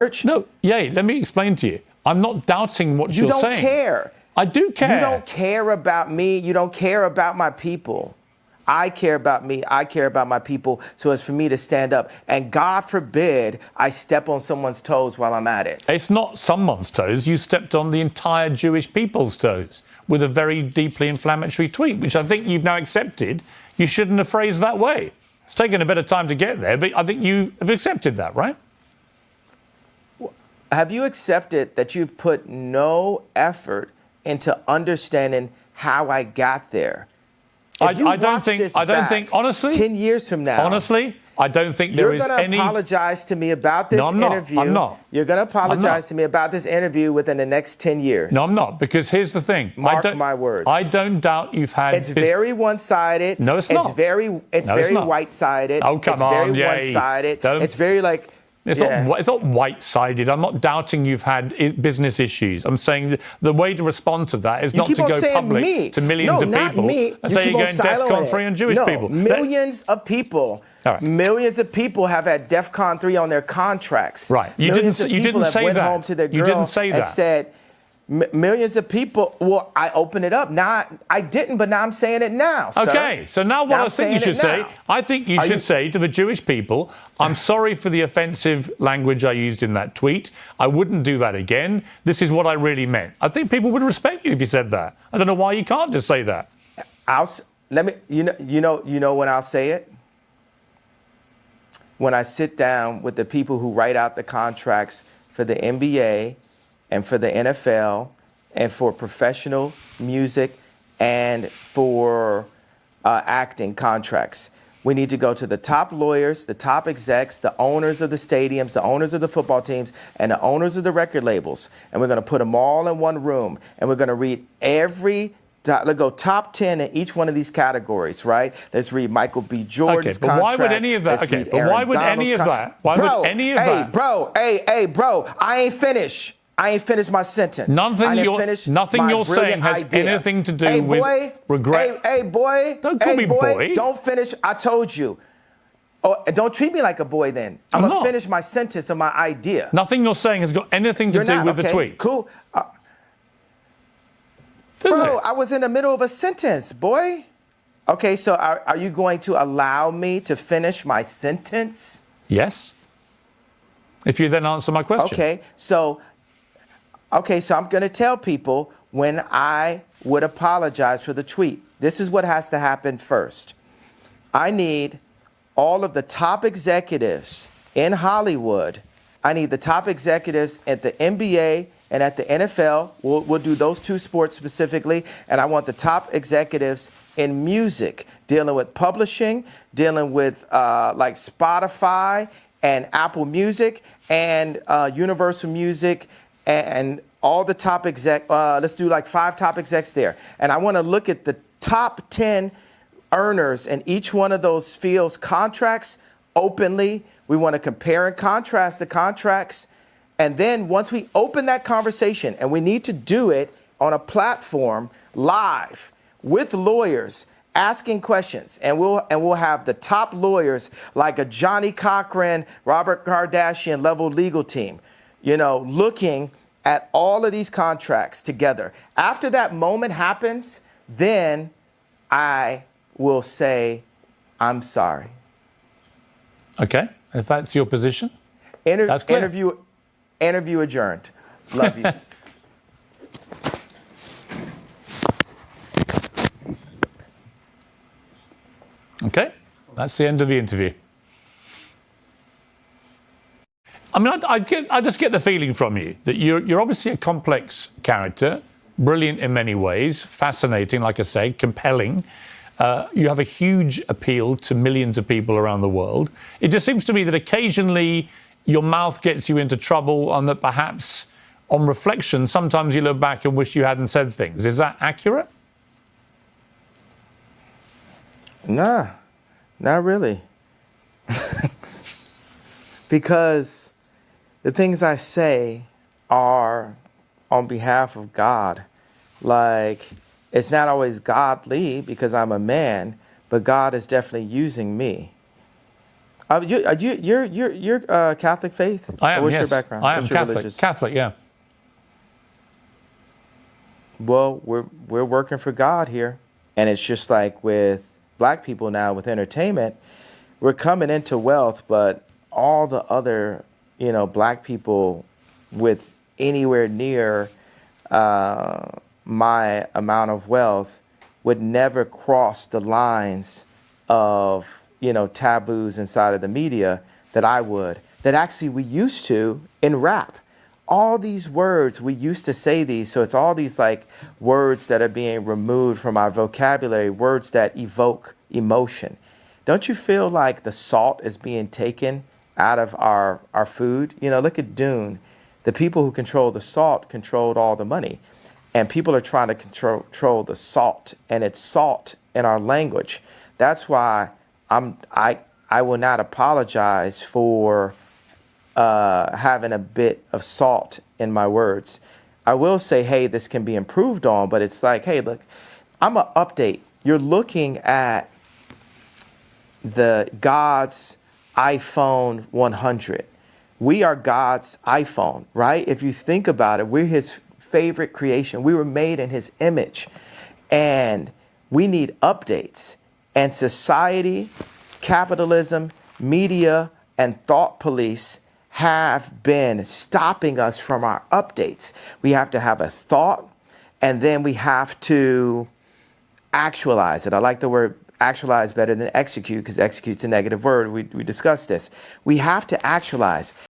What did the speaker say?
church? No, Ye, let me explain to you. I'm not doubting what you're saying. You don't care. I do care. You don't care about me. You don't care about my people. I care about me. I care about my people. So it's for me to stand up. And God forbid I step on someone's toes while I'm at it. It's not someone's toes. You stepped on the entire Jewish people's toes with a very deeply inflammatory tweet, which I think you've now accepted. You shouldn't have phrased that way. It's taken a bit of time to get there, but I think you have accepted that, right? Have you accepted that you've put no effort into understanding how I got there? I don't think, honestly, 10 years from now, honestly, I don't think there is any. You're going to apologize to me about this interview. I'm not. You're going to apologize to me about this interview within the next 10 years. No, I'm not, because here's the thing. Mark my words. I don't doubt you've had. It's very one-sided. No, it's not. It's very white-sided. Oh, come on, it's very one-sided. It's very like. It's not white-sided. I'm not doubting you've had business issues. I'm saying the way to respond to that is not to go public to millions of people and say you're going DEFCON 3 on Jewish people. Millions of people. Right. Millions of people have had DEFCON 3 on their contracts. Right. You didn't say that. You didn't say that. And said, millions of people. Well, I opened it up. Now I didn't, but now I'm saying it now. Okay, so now what I think you should say, I think you should say to the Jewish people, I'm sorry for the offensive language I used in that tweet. I wouldn't do that again. This is what I really meant. I think people would respect you if you said that. I don't know why you can't just say that. You know when I'll say it? When I sit down with the people who write out the contracts for the NBA and for the NFL and for professional music and for acting contracts. We need to go to the top lawyers, the top execs, the owners of the stadiums, the owners of the football teams, and the owners of the record labels. And we're going to put them all in one room. And we're going to read let's go top 10 in each one of these categories, right? Let's read Michael B. Jordan's contract. Why would any of that? Hey, bro, I ain't finished. I ain't finished my sentence. Nothing you're saying has anything to do with regret. Hey, boy. Don't call me boy. Don't finish. I told you. Oh, don't treat me like a boy then. I'm going to finish my sentence of my idea. Nothing you're saying has got anything to do with the tweet. Cool. Bro, I was in the middle of a sentence, boy. Okay, so are you going to allow me to finish my sentence? Yes. If you then answer my question. Okay, so I'm going to tell people when I would apologize for the tweet. This is what has to happen first. I need all of the top executives in Hollywood. I need the top executives at the NBA and at the NFL. We'll do those two sports specifically. And I want the top executives in music, dealing with publishing, dealing with like Spotify and Apple Music and Universal Music and all the top let's do like 5 top execs there. And I want to look at the top 10 earners in each one of those fields' contracts openly. We want to compare and contrast the contracts. And then once we open that conversation, and we need to do it on a platform live with lawyers asking questions, and we'll have the top lawyers like a Johnny Cochran, Robert Kardashian level legal team, looking at all of these contracts together. After that moment happens, then I will say, I'm sorry. Okay, if that's your position, that's clear. Interview adjourned. Love you. Okay, that's the end of the interview. I mean, I just get the feeling from you that you're obviously a complex character, brilliant in many ways, fascinating, like I say, compelling. You have a huge appeal to millions of people around the world. It just seems to me that occasionally your mouth gets you into trouble, and that perhaps on reflection, sometimes you look back and wish you hadn't said things. Is that accurate? Nah, not really. Because the things I say are on behalf of God. Like, it's not always godly because I'm a man, but God is definitely using me. You're Catholic faith? I am. Or what's Yes, your background? I am What's your Catholic. religious? Catholic, yeah. Well, we're working for God here, and it's just like with black people now with entertainment, we're coming into wealth, but all the other black people with anywhere near my amount of wealth would never cross the lines of taboos inside of the media that I would, that actually we used to in rap. All these words, we used to say these, so it's all these like words that are being removed from our vocabulary, words that evoke emotion. Don't you feel like the salt is being taken out of our food? Look at Dune. The people who control the salt controlled all the money. And people are trying to control the salt, and it's salt in our language. That's why I will not apologize for having a bit of salt in my words. I will say, hey, this can be improved on, but it's like, hey, look, I'm going to update. You're looking at the God's iPhone 100. We are God's iPhone, right? If you think about it, we're his favorite creation. We were made in his image, and we need updates. And society, capitalism, media, and thought police have been stopping us from our updates. We have to have a thought, and then we have to actualize it. I like the word actualize better than execute, because execute's a negative word. We discussed this. We have to actualize.